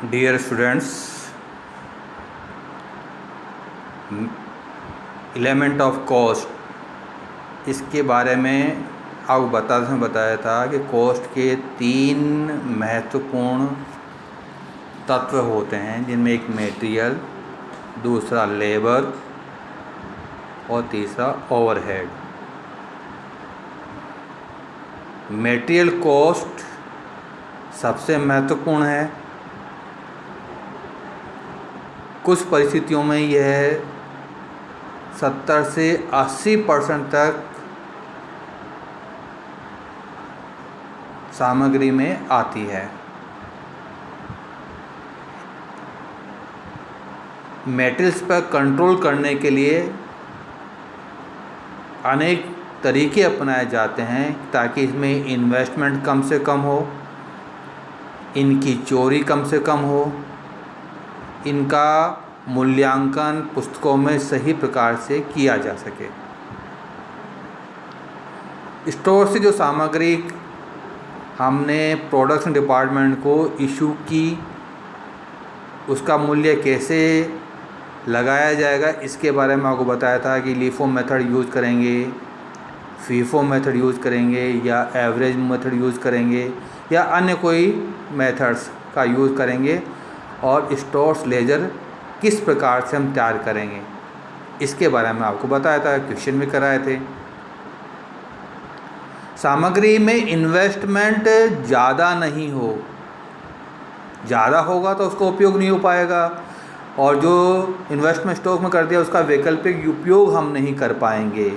Dear students, element of cost, इसके बारे में आपको बताया था कि कॉस्ट के 3 महत्वपूर्ण तत्व होते हैं, जिनमें एक मटेरियल, दूसरा लेबर और तीसरा ओवरहेड। मटेरियल कॉस्ट सबसे महत्वपूर्ण है। कुछ परिस्थितियों में यह 70 से 80% तक सामग्री में आती है। मेटल्स पर कंट्रोल करने के लिए अनेक तरीके अपनाए जाते हैं ताकि इसमें इन्वेस्टमेंट कम से कम हो, इनकी चोरी कम से कम हो, इनका मूल्यांकन पुस्तकों में सही प्रकार से किया जा सके। स्टोर से जो सामग्री हमने प्रोडक्शन डिपार्टमेंट को इशू की, उसका मूल्य कैसे लगाया जाएगा, इसके बारे में आपको बताया था कि लीफो मेथड यूज़ करेंगे, फीफो मेथड यूज़ करेंगे, या एवरेज मेथड यूज़ करेंगे, या अन्य कोई मेथड्स का यूज़ करेंगे, और स्टोर्स लेजर किस प्रकार से हम तैयार करेंगे, इसके बारे में आपको बताया था, क्वेश्चन भी कराए थे। सामग्री में इन्वेस्टमेंट ज़्यादा नहीं हो, ज़्यादा होगा तो उसका उपयोग नहीं हो पाएगा, और जो इन्वेस्टमेंट स्टॉक में कर दिया उसका वैकल्पिक उपयोग हम नहीं कर पाएंगे।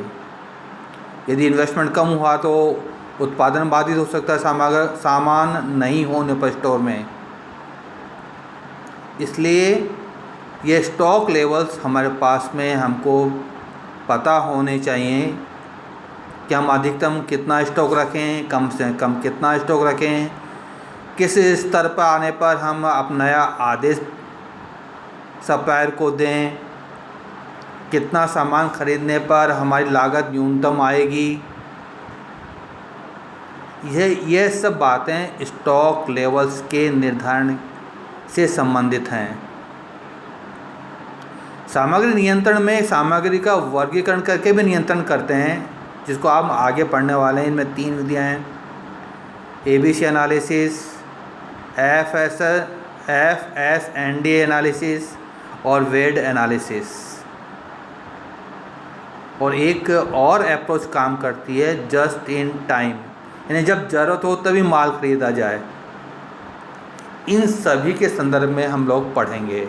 यदि इन्वेस्टमेंट कम हुआ तो उत्पादन बाधित हो सकता है सामान नहीं होने पर स्टोर में। इसलिए ये स्टॉक लेवल्स हमारे पास में हमको पता होने चाहिए कि हम अधिकतम कितना स्टॉक रखें, कम से कम कितना स्टॉक रखें, किस स्तर पर आने पर हम अपना नया आदेश सप्लायर को दें, कितना सामान खरीदने पर हमारी लागत न्यूनतम आएगी। यह सब बातें स्टॉक लेवल्स के निर्धारण से संबंधित हैं। सामग्री नियंत्रण में सामग्री का वर्गीकरण करके भी नियंत्रण करते हैं, जिसको आप आगे पढ़ने वाले हैं। इनमें 3 विधियाँ हैं: ABC एनालिसिस, FSND एनालिसिस और वेड एनालिसिस। और एक और अप्रोच काम करती है जस्ट इन टाइम, यानी जब ज़रूरत हो तभी माल खरीदा जाए। इन सभी के संदर्भ में हम लोग पढ़ेंगे।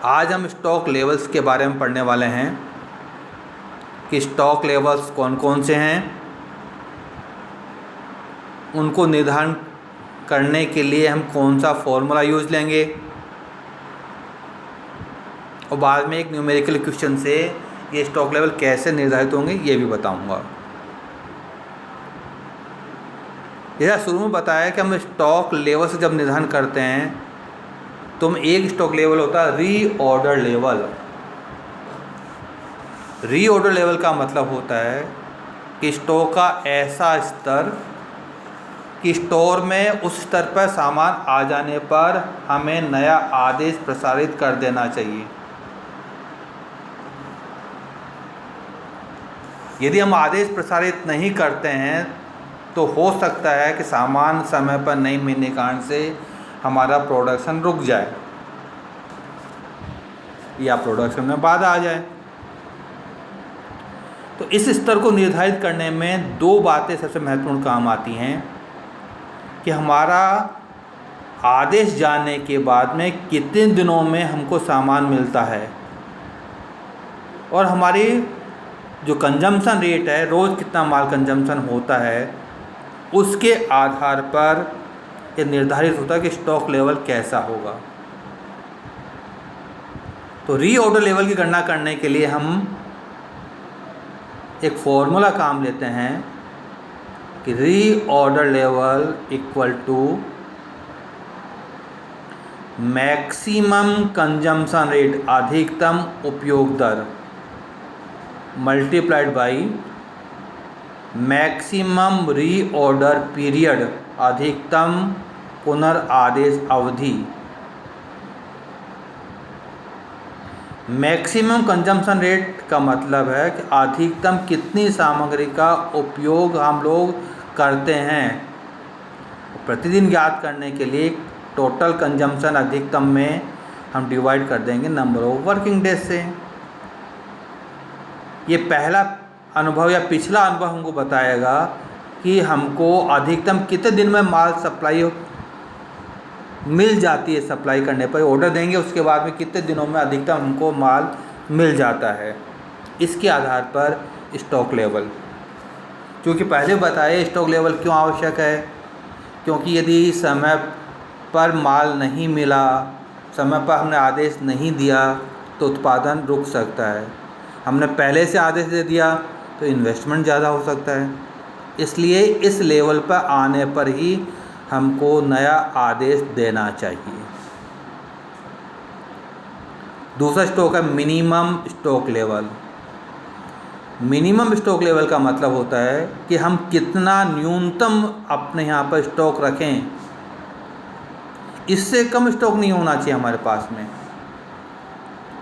आज हम स्टॉक लेवल्स के बारे में पढ़ने वाले हैं कि स्टॉक लेवल्स कौन कौन से हैं, उनको निर्धारण करने के लिए हम कौन सा फॉर्मूला यूज़ लेंगे, और बाद में एक न्यूमेरिकल क्वेश्चन से ये स्टॉक लेवल कैसे निर्धारित होंगे ये भी बताऊंगा। यह शुरू में बताया कि हम स्टॉक लेवल से जब निर्धारण करते हैं तो हम एक स्टॉक लेवल होता है रीऑर्डर लेवल। रीऑर्डर लेवल का मतलब होता है कि स्टॉक का ऐसा स्तर कि स्टोर में उस स्तर पर सामान आ जाने पर हमें नया आदेश प्रसारित कर देना चाहिए। यदि हम आदेश प्रसारित नहीं करते हैं तो हो सकता है कि सामान समय पर नहीं मिलने के कारण से हमारा प्रोडक्शन रुक जाए या प्रोडक्शन में बाधा आ जाए। तो इस स्तर को निर्धारित करने में 2 बातें सबसे महत्वपूर्ण काम आती हैं कि हमारा आदेश जाने के बाद में कितने दिनों में हमको सामान मिलता है, और हमारी जो कंजम्पशन रेट है, रोज़ कितना माल कंजम्पशन होता है, उसके आधार पर ये निर्धारित होता है कि स्टॉक लेवल कैसा होगा। तो रीऑर्डर लेवल की गणना करने के लिए हम एक फॉर्मूला काम लेते हैं कि reorder level equal to maximum consumption rate, अधिकतम उपयोग दर, multiplied by maximum reorder period, अधिकतम पुनर्आदेश अवधि। मैक्सिमम कंजम्पशन रेट का मतलब है कि अधिकतम कितनी सामग्री का उपयोग हम लोग करते हैं। प्रतिदिन ज्ञात करने के लिए टोटल कंजम्पशन अधिकतम में हम डिवाइड कर देंगे नंबर ऑफ वर्किंग डेज से। ये पहला अनुभव या पिछला अनुभव हमको बताएगा कि हमको अधिकतम कितने दिन में माल सप्लाई मिल जाती है। सप्लाई करने पर ऑर्डर देंगे, उसके बाद में कितने दिनों में अधिकतम हमको माल मिल जाता है। इसके आधार पर स्टॉक लेवल, क्योंकि पहले बताए स्टॉक लेवल क्यों आवश्यक है, क्योंकि यदि समय पर माल नहीं मिला, समय पर हमने आदेश नहीं दिया तो उत्पादन रुक सकता है। हमने पहले से आदेश दे दिया तो इन्वेस्टमेंट ज़्यादा हो सकता है। इसलिए इस लेवल पर आने पर ही हमको नया आदेश देना चाहिए। दूसरा स्टॉक है minimum stock level. Minimum stock level का मतलब होता है कि हम कितना न्यूनतम अपने यहाँ पर स्टॉक रखें। इससे कम स्टॉक नहीं होना चाहिए हमारे पास में।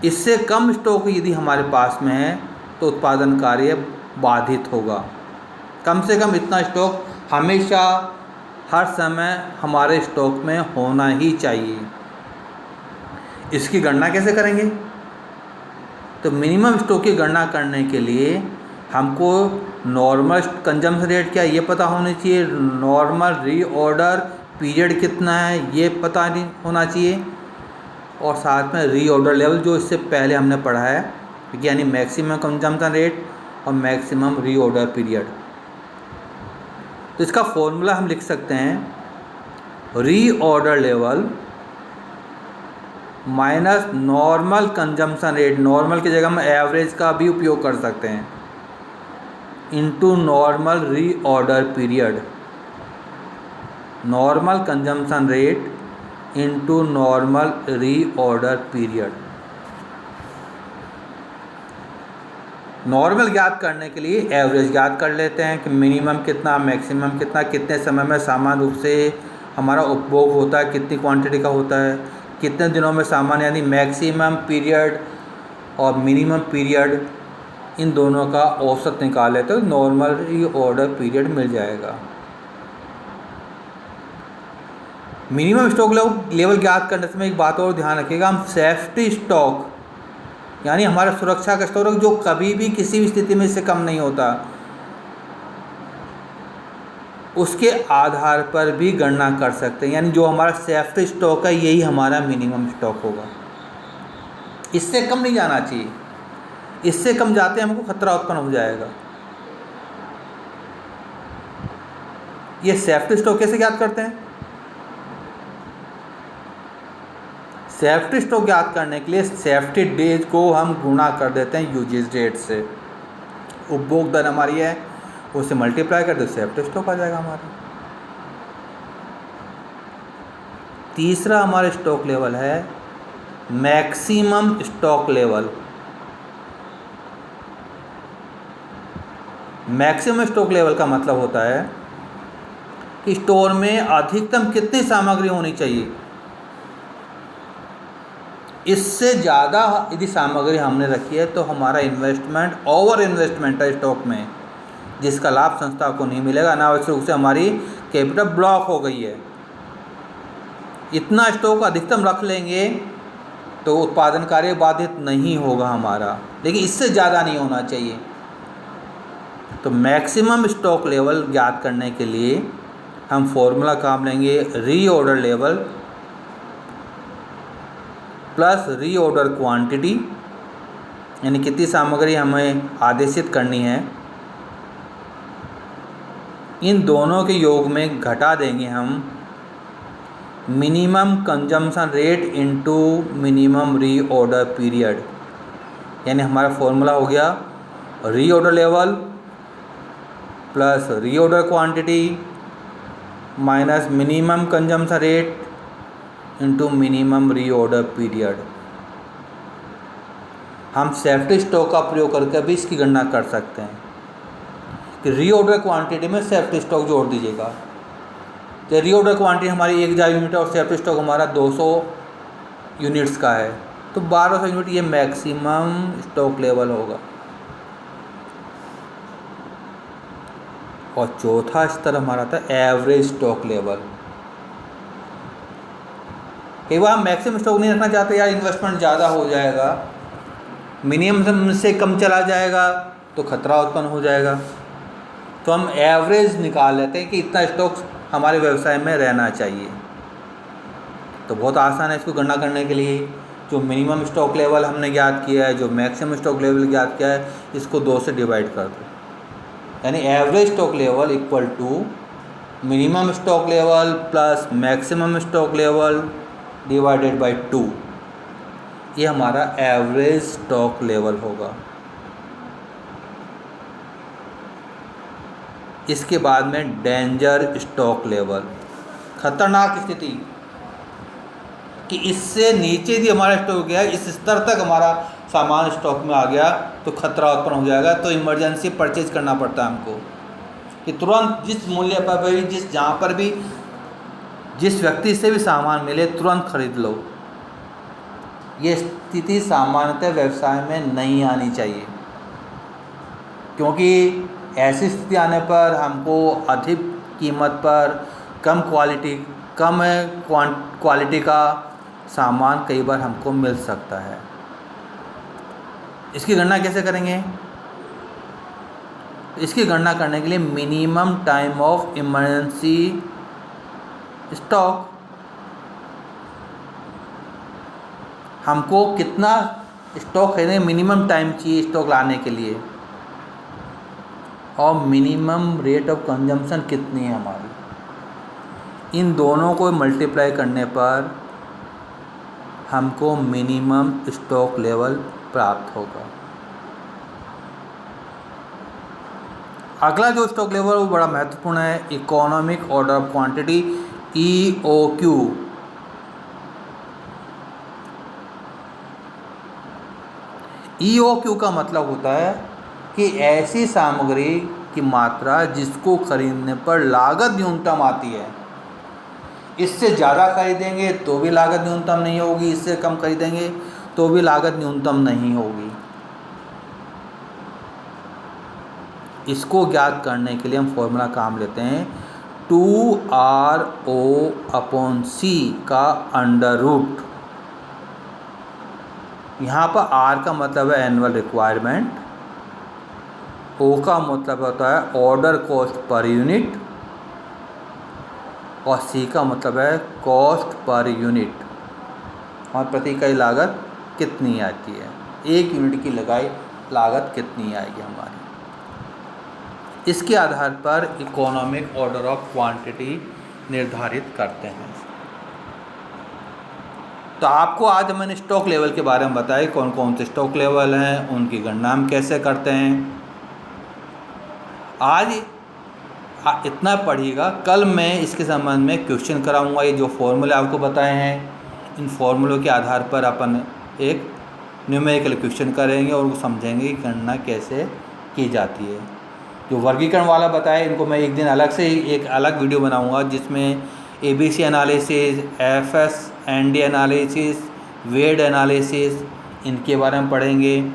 इससे कम स्टॉक यदि हमारे पास में है तो उत्पादन कार्य बाधित होगा। कम से कम इतना स्टॉक हमेशा हर समय हमारे स्टॉक में होना ही चाहिए। इसकी गणना कैसे करेंगे? तो मिनिमम स्टॉक की गणना करने के लिए हमको नॉर्मल कंजम्पशन रेट क्या ये पता होनी चाहिए, नॉर्मल रीऑर्डर पीरियड कितना है ये पता नहीं होना चाहिए, और साथ में रीऑर्डर लेवल जो इससे पहले हमने पढ़ा है, यानी मैक्सिमम कंजम्पशन रेट और मैक्सिमम रीऑर्डर पीरियड। तो इसका फॉर्मूला हम लिख सकते हैं reorder level minus normal consumption rate, normal की जगह हम एवरेज का भी उपयोग कर सकते हैं, into normal reorder period. Normal consumption rate into normal reorder period. Normal ज्ञात करने के लिए एवरेज ज्ञात कर लेते हैं कि मिनिमम कितना, मैक्सिमम कितना, कितने समय में सामान्य रूप से हमारा उपभोग होता है, कितनी क्वांटिटी का होता है, कितने दिनों में सामान्य, यानी मैक्सिमम पीरियड और मिनिमम पीरियड, इन दोनों का औसत निकाले तो नॉर्मल रीऑर्डर पीरियड मिल जाएगा। मिनिमम स्टॉक लेवल ज्ञात करने समय एक बात और ध्यान रखिएगा, हम सेफ्टी स्टॉक यानी हमारा सुरक्षा का स्टॉक जो कभी भी किसी भी स्थिति में इससे कम नहीं होता, उसके आधार पर भी गणना कर सकते हैं। यानी जो हमारा सेफ्टी स्टॉक है यही हमारा मिनिमम स्टॉक होगा, इससे कम नहीं जाना चाहिए। इससे कम जाते हमको खतरा उत्पन्न हो जाएगा। ये सेफ्टी स्टॉक कैसे ज्ञात करते हैं? सेफ्टी स्टॉक ज्ञात करने के लिए सेफ्टी डेज को हम गुणा कर देते हैं यूजेज डेट से। उपभोग दर हमारी है, उससे मल्टीप्लाई कर दो, सेफ्टी स्टॉक आ जाएगा हमारा। तीसरा हमारा स्टॉक लेवल है maximum stock level. Maximum stock level का मतलब होता है कि स्टोर में अधिकतम कितनी सामग्री होनी चाहिए। इससे ज़्यादा यदि सामग्री हमने रखी है तो हमारा इन्वेस्टमेंट ओवर इन्वेस्टमेंट है स्टॉक में, जिसका लाभ संस्था को नहीं मिलेगा। अनावश्यक रूप से हमारी कैपिटल ब्लॉक हो गई है। इतना स्टॉक अधिकतम रख लेंगे तो उत्पादन कार्य बाधित नहीं होगा हमारा, लेकिन इससे ज़्यादा नहीं होना चाहिए। तो मैक्सिमम स्टॉक लेवल ज्ञात करने के लिए हम फॉर्मूला काम लेंगे reorder level plus reorder quantity, यानी कितनी सामग्री हमें आदेशित करनी है, इन दोनों के योग में घटा देंगे हम minimum consumption rate into minimum reorder period. यानी हमारा फॉर्मूला हो गया reorder level plus reorder quantity minus minimum consumption rate into minimum reorder period. हम सेफ्टी स्टॉक का प्रयोग करके भी इसकी गणना कर सकते हैं कि रीऑर्डर क्वांटिटी में सेफ्टी स्टॉक जोड़ दीजिएगा। तो रीऑर्डर क्वांटिटी हमारी 1000 यूनिट है और सेफ्टी स्टॉक हमारा 200 यूनिट्स का है, तो 1200 यूनिट ये मैक्सिमम स्टॉक लेवल होगा। और चौथा स्तर हमारा था एवरेज स्टॉक लेवल। कई बार हम मैक्सिमम स्टॉक नहीं रखना चाहते, यार इन्वेस्टमेंट ज़्यादा हो जाएगा, मिनिमम से कम चला जाएगा तो खतरा उत्पन्न हो जाएगा, तो हम एवरेज निकाल लेते हैं कि इतना स्टॉक हमारे व्यवसाय में रहना चाहिए। तो बहुत आसान है इसको गणना करने के लिए। जो मिनिमम स्टॉक लेवल हमने ज्ञात किया है, जो मैक्सिमम स्टॉक लेवल ज्ञात किया है, इसको 2 से डिवाइड कर दो, यानी average stock level equal to minimum stock level plus maximum stock level divided by 2, ये हमारा एवरेज स्टॉक लेवल होगा। इसके बाद में डेंजर स्टॉक लेवल, खतरनाक स्थिति, कि इससे नीचे यदि हमारा स्टॉक गया, इस स्तर तक हमारा सामान स्टॉक में आ गया तो खतरा उत्पन्न हो जाएगा। तो इमरजेंसी परचेज करना पड़ता है हमको, कि तुरंत जिस मूल्य पर भी, जहाँ पर भी जिस व्यक्ति से भी सामान मिले तुरंत खरीद लो। ये स्थिति सामान्यतः व्यवसाय में नहीं आनी चाहिए, क्योंकि ऐसी स्थिति आने पर हमको अधिक कीमत पर कम क्वालिटी का सामान कई बार हमको मिल सकता है। इसकी गणना कैसे करेंगे? इसकी गणना करने के लिए minimum time of emergency stock, हमको कितना स्टॉक खरीदने मिनिमम टाइम चाहिए स्टॉक लाने के लिए, और मिनिमम रेट ऑफ कंजम्पशन कितनी है हमारी, इन दोनों को मल्टीप्लाई करने पर हमको मिनिमम स्टॉक लेवल प्राप्त होगा। अगला जो स्टॉक लेवल वो बड़ा महत्वपूर्ण है, economic order of quantity, EOQ। EOQ का मतलब होता है कि ऐसी सामग्री की मात्रा जिसको खरीदने पर लागत न्यूनतम आती है। इससे ज़्यादा खरीदेंगे तो भी लागत न्यूनतम नहीं होगी, इससे कम खरीदेंगे तो भी लागत न्यूनतम नहीं होगी। इसको ज्ञात करने के लिए हम फॉर्मूला काम लेते हैं 2RO/C का अंडर रूट। यहाँ पर R का मतलब है एनुअल रिक्वायरमेंट, O का मतलब होता है ऑर्डर कॉस्ट पर यूनिट, और C का मतलब है कॉस्ट पर यूनिट, और प्रति इकाई लागत कितनी आती है, 1 यूनिट की लगाई लागत कितनी आएगी हमारी। इसके आधार पर इकोनॉमिक ऑर्डर ऑफ क्वांटिटी निर्धारित करते हैं। तो आपको आज मैंने स्टॉक लेवल के बारे में बताया, कौन कौन से स्टॉक लेवल हैं, उनकी गणना हम कैसे करते हैं। आज इतना पढ़िएगा, कल मैं इसके संबंध में क्वेश्चन कराऊंगा। ये जो फॉर्मूले आपको बताए हैं, इन फॉर्मूलों के आधार पर अपन एक न्यूमेरिकल क्वेश्चन करेंगे और समझेंगे कि गणना कैसे की जाती है। जो वर्गीकरण वाला बताया, इनको मैं एक दिन अलग से एक अलग वीडियो बनाऊंगा, जिसमें ABC analysis, FS&D analysis, VED analysis, इनके बारे में पढ़ेंगे।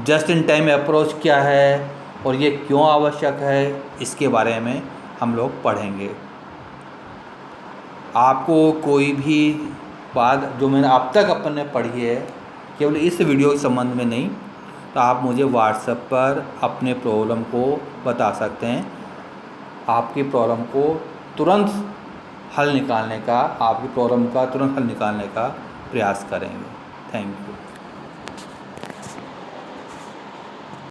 जस्ट इन टाइम अप्रोच क्या है और ये क्यों आवश्यक है, इसके बारे में हम लोग पढ़ेंगे। आपको कोई भी बात जो मैंने अब तक अपन ने पढ़ी है, केवल इस वीडियो के संबंध में नहीं, तो आप मुझे व्हाट्सएप पर अपने प्रॉब्लम को बता सकते हैं। आपकी प्रॉब्लम को तुरंत हल निकालने का, आपकी प्रॉब्लम का तुरंत हल निकालने का प्रयास करेंगे। Thank you.